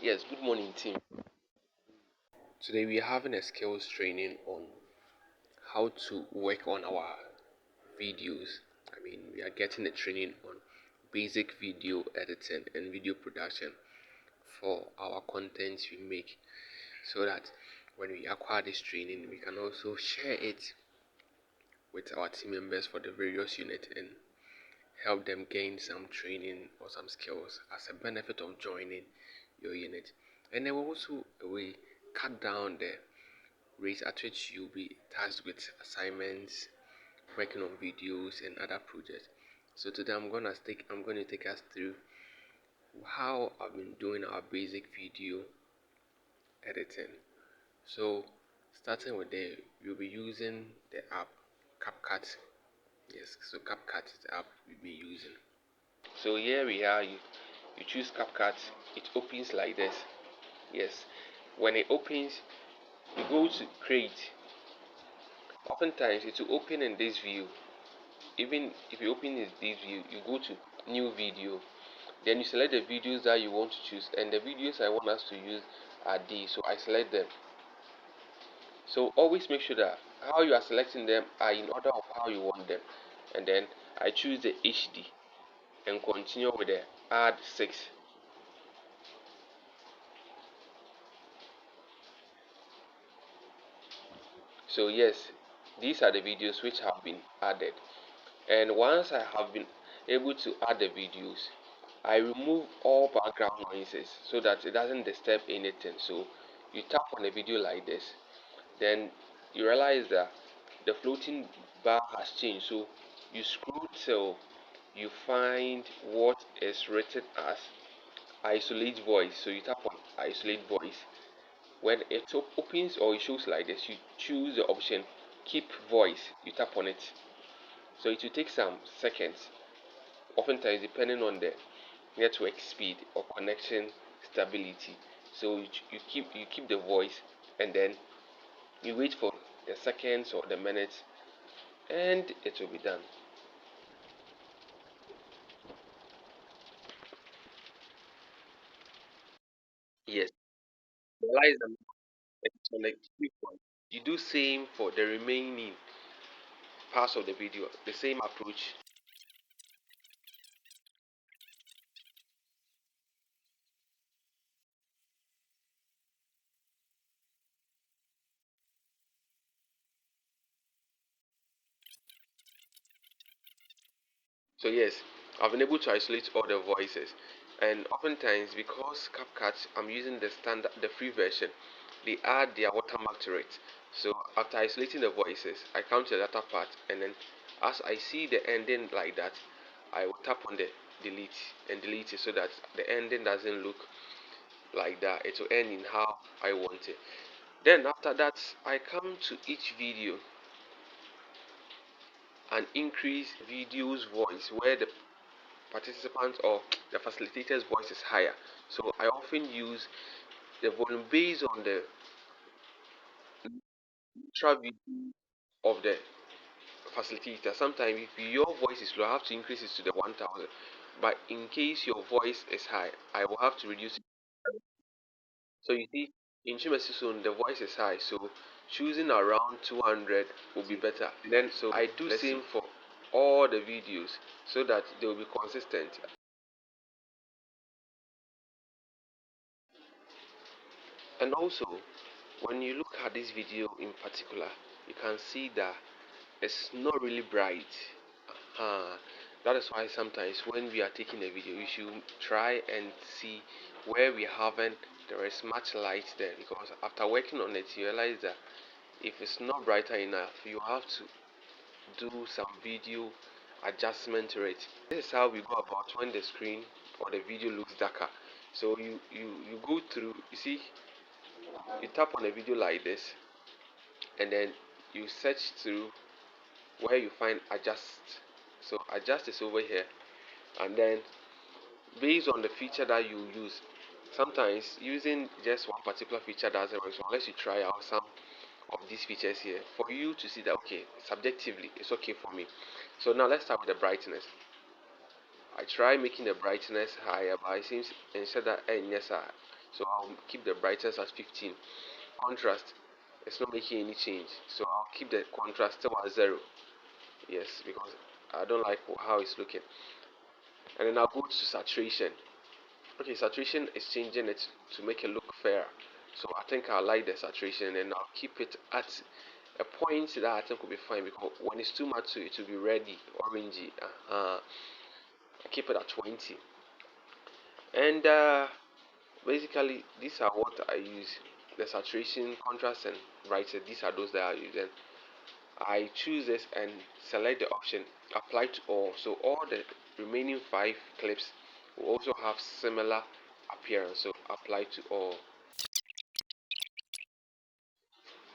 Yes, good morning, team. Today we are having a skills training on how to work on our videos. We are getting a training on basic video editing and video production for our content we make so that when we acquire this training, we can also share it with our team members for the various units and help them gain some training or some skills as a benefit of joining your unit. And then we cut down the rate at which you'll be tasked with assignments, working on videos and other projects. So today I'm going to take us through how I've been doing our basic video editing. So starting with you'll be using the app CapCut. Yes, so CapCut is the app we'll be using. So here we are. You choose CapCut. It opens like this. Yes, when it opens, you go to create. Oftentimes it will open in this view. Even if you open this view, you go to new video. Then you select the videos that you want to choose, and the videos I want us to use are these. So I select them. So always make sure that how you are selecting them are in order of how you want them. And then I choose the HD and continue with the add 6. So yes, these are the videos which have been added. And once I have been able to add the videos, I remove all background noises so that it doesn't disturb anything. So you tap on a video like this, then you realize that the floating bar has changed. So you scroll till you find what is written as isolate voice. So you tap on isolate voice. When it opens or it shows like this, you choose the option keep voice. You tap on it. So it will take some seconds, oftentimes depending on the network speed or connection stability. So you keep the voice, and then you wait for the seconds or the minutes, and it will be done. Yes, realize that it's on a quick one. You do same for the remaining parts of the video, the same approach. So yes, I've been able to isolate all the voices, and oftentimes because CapCut I'm using the free version, they add their watermark to it. So after isolating the voices, I come to the latter part, and then as I see the ending like that, I will tap on the delete and delete it so that the ending doesn't look like that. It will end in how I want it. Then after that, I come to each video and increase video's voice where the participant or the facilitator's voice is higher. So I often use the volume based on the travel of the facilitator. Sometimes if your voice is low, I have to increase it to the 1000. But in case your voice is high, I will have to reduce it. So you see, in Chimesi Zone, the voice is high, so choosing around 200 will be better. Then so I do same for all the videos so that they will be consistent. And also, when you look at this video in particular, you can see that it's not really bright. That is why sometimes when we are taking a video, you should try and see where we haven't there is much light there, because after working on it you realize that if it's not brighter enough, you have to do some video adjustment to it. This is how we go about when the screen or the video looks darker. So you go through, you see, you tap on a video like this, and then you search through where you find adjust. So adjust is over here, and then based on the feature that you use, sometimes using just one particular feature doesn't work, so unless you try out some of these features here for you to see that okay, subjectively it's okay for me. So now let's start with the brightness. I try making the brightness higher, but it seems instead that yes, so I'll keep the brightness at 15. Contrast, it's not making any change, so I'll keep the contrast still at 0. Yes, because I don't like how it's looking. And then I'll go to saturation. Okay, saturation is changing it to make it look fairer. So I think I like the saturation, and I'll keep it at a point that I think will be fine, because when it's too much, it will be reddy, orangey. I keep it at 20. And basically, these are what I use: the saturation, contrast, and brightness. These are those that I use. And I choose this and select the option apply to all. So all the remaining 5 clips will also have similar appearance. So apply to all.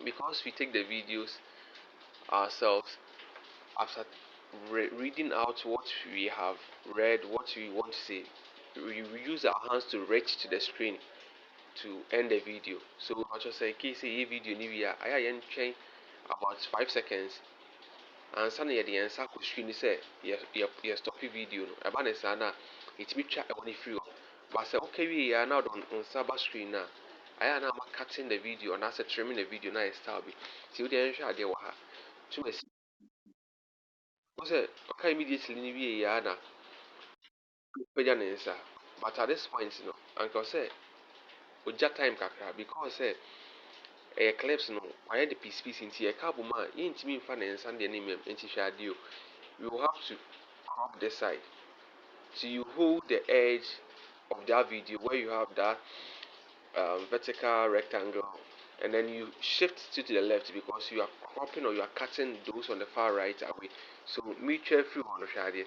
Because we take the videos ourselves, after reading out what we have read, what we want to say, we use our hands to reach to the screen to end the video. So I just say, okay, say video ni we are I about 5 seconds. Ansa na yɛde yɛn nsa akɔ screen sɛ yɛ stop video no, ɛba ne saa na ɛtumi twa ɛwɔ ne firi hɔ. But sɛ woka wie yɛ na wode nsa ba screen na ayɛ na ama cutting the video anaasɛ trimming the video na yɛ style bi. Nti wode yɛnhwɛ adeɛ wɔ ha. Tuma si wo sɛ ɔka immediately ne wie yɛ na wopagya ne nsa. But at this point no, anka sɛ ogya time kakra, because sɛ ɛyɛ clips no wayɛ de piece piece nti yɛka abom a yɛntumi mfa ne nsa deɛ ne mmam. Nti hwɛ adeɛ o, you will have to crop this side, so you hold the edge of that video where you have that vertical rectangle, and then you shift to the left because you are cropping or you are cutting those on the far right away. So mutual free on the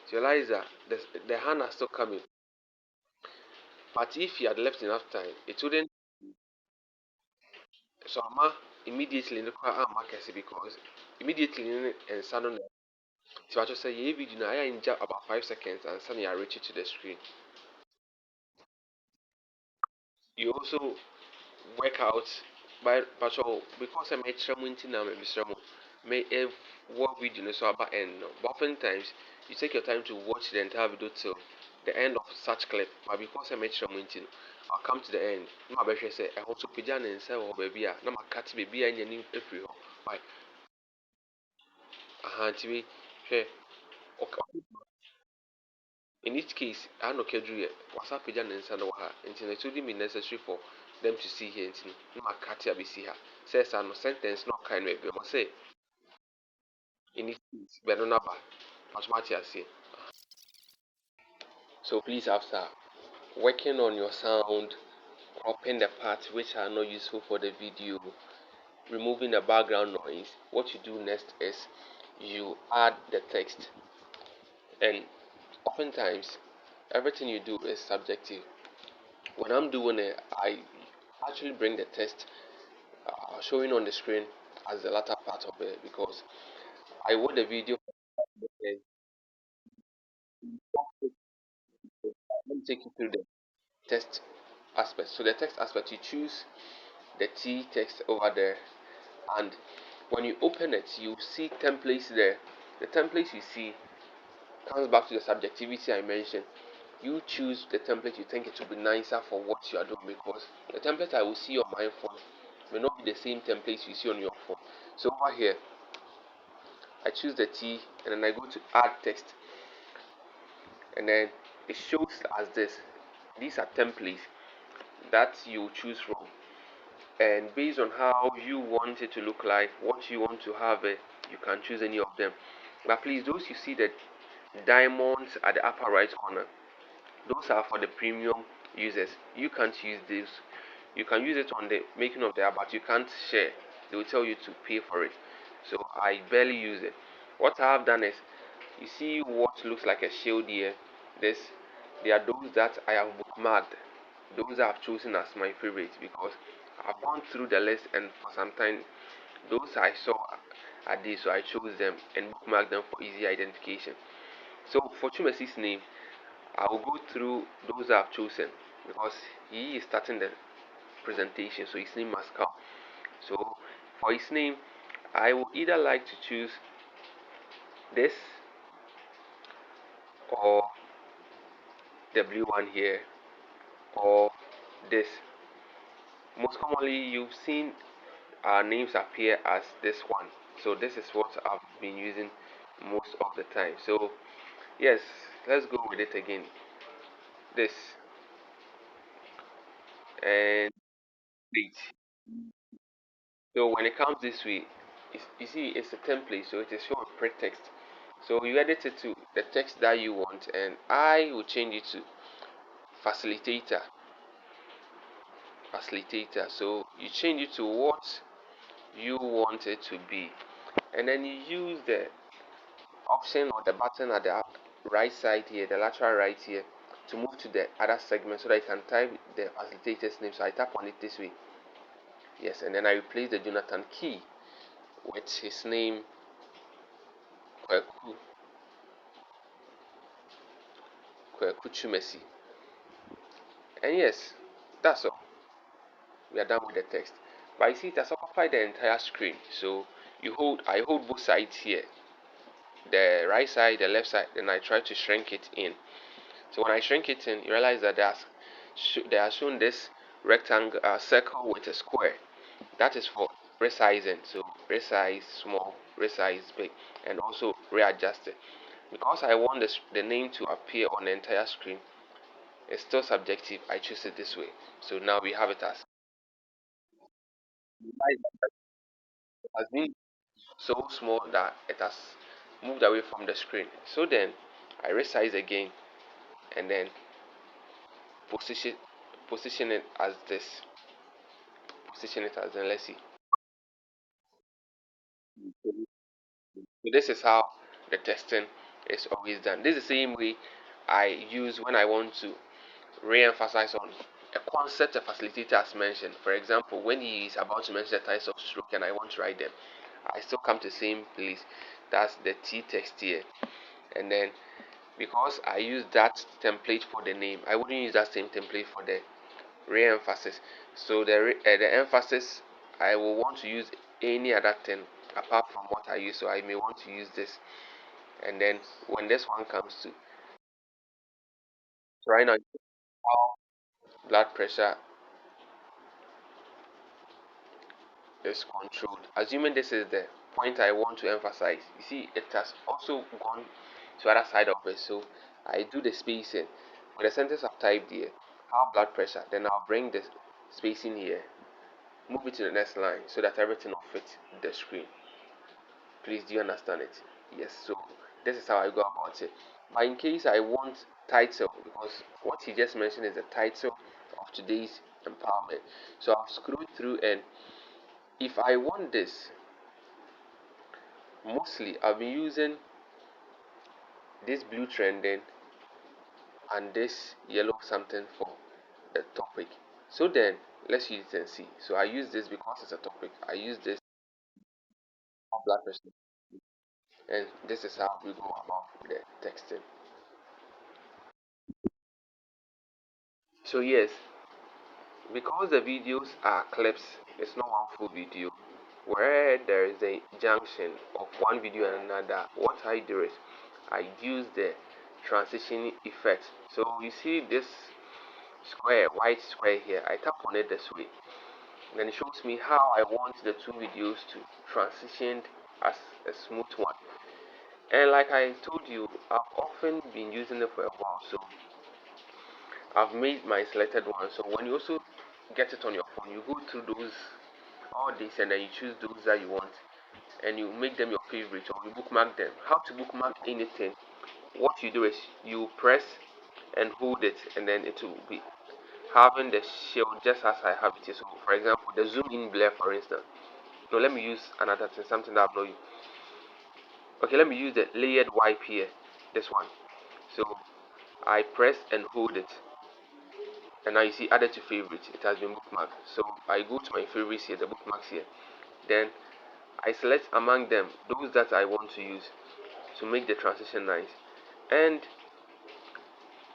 so realize that the hand are still coming, but if you had left enough time, it wouldn't. So ama immediately look at market, because immediately and suddenly so I just say yeah video now I enjoy about 5 seconds and suddenly I reach it to the screen. You also work out by so because I made tramuinti now maybe some may if what video no so about end no. But oftentimes you take your time to watch the entire video till the end of such clip. But because I made tramuinti, I'll come to the end. My best say I want to pigeon and say oh baby na my cat baby and any free ho. Why? TV share okay. In each case, I know Kedri was up with an inside of her, until it wouldn't be necessary for them to see her until no Katia be see her. Says I no sentence not kind of be must say. In each case, but no number. As much as say. So please, after working on your sound, cropping the parts which are not useful for the video, removing the background noise, what you do next is you add the text. And oftentimes, everything you do is subjective. When I'm doing it, I actually bring the text showing on the screen as the latter part of it, because I watch the video and let me take you through the text aspect. So the text aspect, you choose the T text over there, and when you open it, you see templates there. The templates you see comes back to the subjectivity I mentioned. You choose the template you think it will be nicer for what you are doing, because the template I will see on my phone may not be the same templates you see on your phone. So over here, I choose the T and then I go to add text, and then it shows as this. These are templates that you choose from, and based on how you want it to look like, what you want to have it, you can choose any of them. But please, those you see the diamonds at the upper right corner, those are for the premium users. You can't use this. You can use it on the making of the app, but you can't share. They will tell you to pay for it. So I barely use it. What I have done is, you see what looks like a shield here. This, they are those that I have bookmarked. Those I've chosen as my favorites, because I've gone through the list, and for some time those I saw are these, so I chose them and bookmarked them for easy identification. So for Chumesi's name, I will go through those I've chosen, because he is starting the presentation, so his name must come. So for his name, I will either like to choose this or the blue one here, or this. Most commonly, you've seen our names appear as this one. So this is what I've been using most of the time. So yes, let's go with it again. This and wait. So when it comes this way, you see it's a template, so it is showing pretext. So you edit it to the text that you want, and I will change it to facilitator. Facilitator. So you change it to what you want it to be, and then you use the option or the button at the right side here, the lateral right here, to move to the other segment so that you can type the facilitator's name. So I tap on it this way. Yes, and then I replace the Jonathan key with his name, Kweku, Kweku Chumesi. And yes, that's all. We are done with the text. But you see, it has occupied the entire screen. So I hold both sides here, the right side, the left side, then I try to shrink it in. So when I shrink it in, you realize that they are shown this rectangle, circle with a square. That is for resizing. So resize small, resize big, and also readjust it. Because I want the name to appear on the entire screen, it's still subjective. I choose it this way. So now we have it as has been so small that it has moved away from the screen. So then I resize again and then position position it as this. Position it as then let's see. So this is how the testing is always done. This is the same way I use when I want to re-emphasize on a concept a facilitator has mentioned. For example, when he is about to mention the types of stroke and I want to write them, I still come to the same place. That's the T text here. And then because I use that template for the name, I wouldn't use that same template for the re-emphasis. So the emphasis, I will want to use any other thing apart from what I use. So I may want to use this. And then when this one comes to, so right now, how blood pressure is controlled. Assuming this is the point I want to emphasize. You see, it has also gone to other side of it. So I do the spacing. With the sentence I've typed here, how blood pressure, then I'll bring the spacing here, move it to the next line so that everything will fit the screen. Please, do you understand it? Yes, so this is how I go about it. But in case I want title, because what he just mentioned is the title of today's empowerment. So I've scrolled through, and if I want this, mostly I've been using this blue trending and this yellow something for the topic. So then let's use it and see. So I use this because it's a topic. I use this for blood pressure, and this is how we go about the texting. So yes, because the videos are clips, it's not one full video. Where there is a junction of one video and another, what I do is I use the transition effect. So you see this square, white square here, I tap on it this way. Then it shows me how I want the two videos to transition as a smooth one. And like I told you, I've often been using it for a while, so I've made my selected one. So when you also get it on your phone, you go through those all this and then you choose those that you want and you make them your favorite or you bookmark them. How to bookmark anything? What you do is you press and hold it, and then it will be having the shell just as I have it here. So for example, the zoom in blur, for instance. No, let me use another thing, something that I've not used. Okay, let me use the layered wipe here, this one. So I press and hold it, and now you see added to favorites. It has been bookmarked. So I go to my favorites here, the bookmarks here. Then I select among them those that I want to use to make the transition nice. And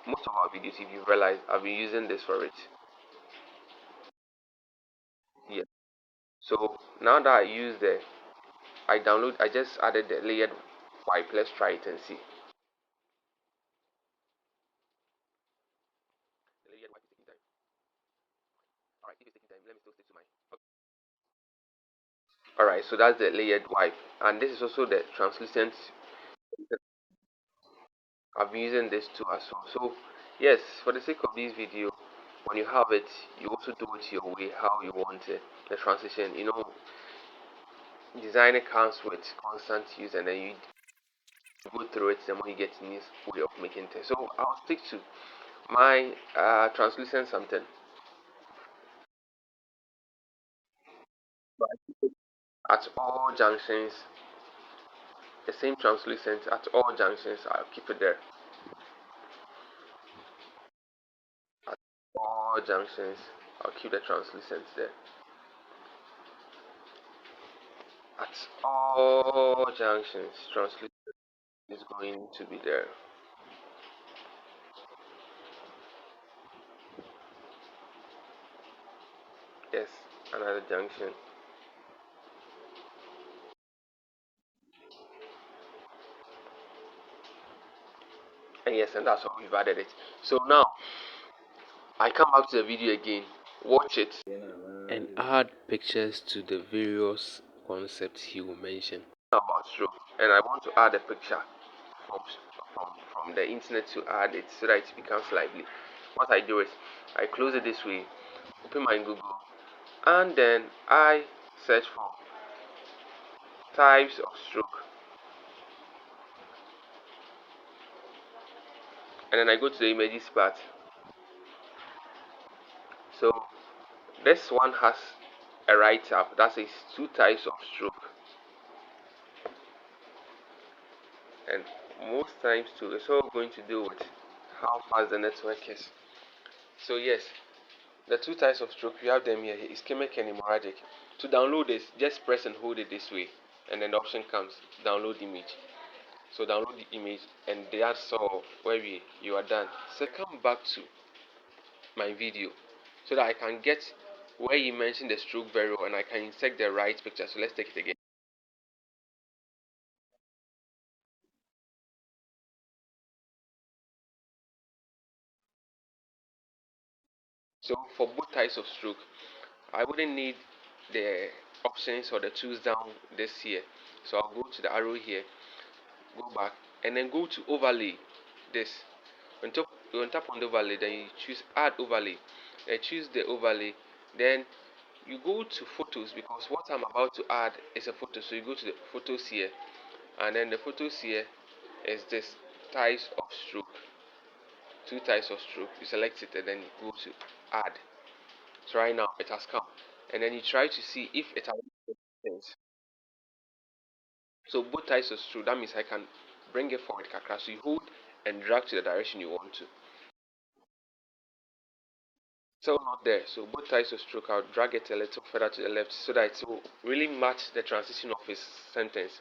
most of our videos, if you realize, I've been using this for it. Yeah. So now that I use I just added the layered wipe. Let's try it and see. The layered wipe is taking time. Alright, so that's the layered wipe, and this is also the translucent. I've been using this too as well. So yes, for the sake of this video, when you have it, you also do it your way, how you want it. The transition, designer comes with constant use, and then you go through it the more you get new way of making things. So I'll stick to my translucent something. At all junctions, the same translucent at all junctions, I'll keep it there. At all junctions, I'll keep the translucent there. At all junctions, translucent is going to be there. Yes, another junction. And yes, and that's how we've added it. So now I come back to the video again, watch it, and add pictures to the various concepts he will mention about stroke. And I want to add a picture from, from the internet to add it so that it becomes lively. What I do is I close it this way, open my Google, and then I search for types of stroke, and then I go to the images part. So this one has a write up that says two types of stroke, and most times too it's all going to do with how fast the network is. So yes, the two types of stroke we have them here, ischemic and hemorrhagic. To download this, just press and hold it this way, and then the option comes download image. So download the image, and that's all. Where you are done. So come back to my video so that I can get where you mentioned the stroke very well, and I can insert the right picture. So let's take it again. So for both types of stroke, I wouldn't need the options or the tools down this here. So I'll go to the arrow here, go back, and then go to overlay. This when tap on the overlay, then you choose add overlay. Then choose the overlay. Then you go to photos, because what I'm about to add is a photo. So you go to the photos here, and then the photos here is this types of stroke. Two types of stroke. You select it and then you go to add. So right now it has come, and then you try to see if it has things. So both types of stroke. That means I can bring it forward, kakra. So you hold and drag to the direction you want to. So not there. So both types of stroke, I'll drag it a little further to the left so that it will really match the transition of his sentence.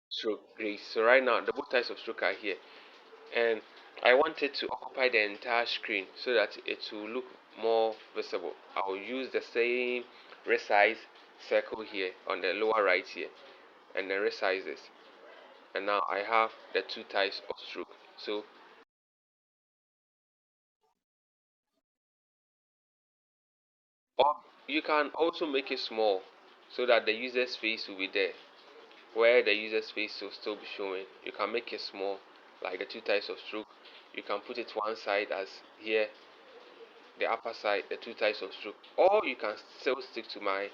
Stroke, great. So right now the both types of stroke are here, and I want it to occupy the entire screen so that it will look more visible. I'll use the same resize circle here on the lower right here, and then resize this. And now I have the two types of stroke. So or you can also make it small so that the user's face will be there. Where the user's face will still be showing, you can make it small, like the two types of stroke. You can put it one side as here, the upper side, the two types of stroke, or you can still stick to my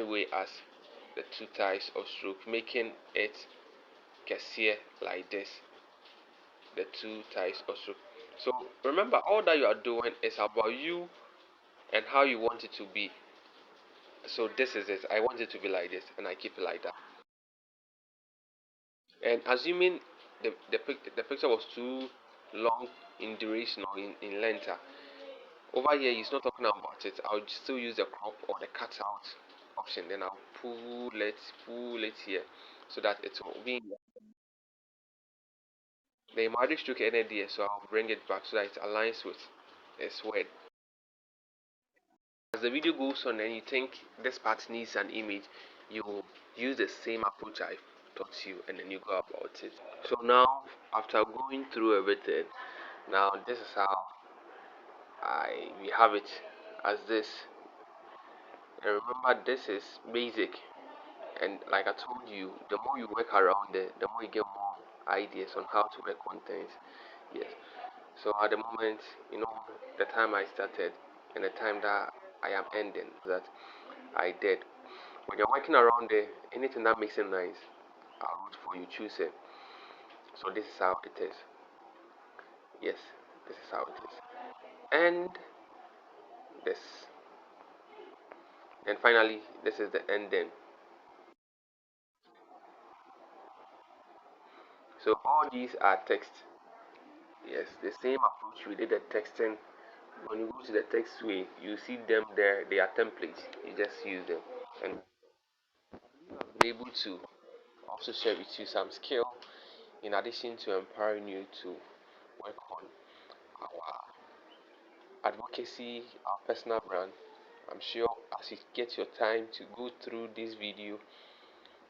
way as the two types of stroke, making it kesier like this, the two types of stroke. So remember, all that you are doing is about you and how you want it to be. So this is it. I want it to be like this, and I keep it like that. And assuming the picture was too long in duration or in length, over here he's not talking about it. I'll still use the crop or the cutout option. Then I'll pull it here so that it will be in the Imadi stroke ended here. So I'll bring it back so that it aligns with its word. As the video goes on and you think this part needs an image, you use the same approach I taught you, and then you go about it. So now, after going through everything, now this is how we have it as this. And remember, this is basic. And like I told you, the more you work around it, the more you get more ideas on how to work on things. Yes. So at the moment, the time I started and the time that I am ending, that I did. When you're working around it, anything that makes it nice, I'll root for you, choose it. So this is how it is. Yes, this is how it is. And this. And finally, this is the ending. So all these are text. Yes, the same approach we did the texting. When you go to the text way, you see them there. They are templates. You just use them, and be able to also share with you some skill in addition to empowering you to work on our advocacy, our personal brand. I'm sure as you get your time to go through this video,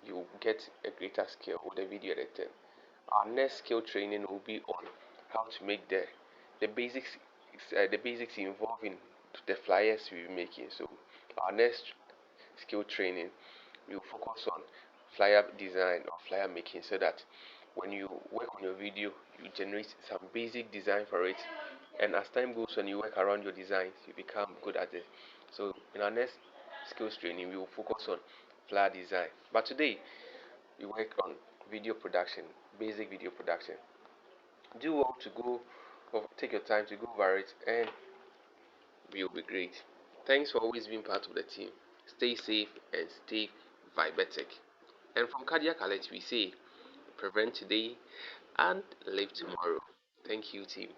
you get a greater skill with the video editing. Our next skill training will be on how to make the basics, the basics involving the flyers we're making. So our next skill training will focus on flyer design or flyer making, so that when you work on your video, you generate some basic design for it, and as time goes on, you work around your designs, you become good at it. So in our next skills training, we will focus on flyer design, but today we work on video production, basic video production. Do well to go or take your time to go over it, and we will be great. Thanks for always being part of the team. Stay safe and stay vibetic. And from Cardiac Alert, we say prevent today and live tomorrow. Thank you, team.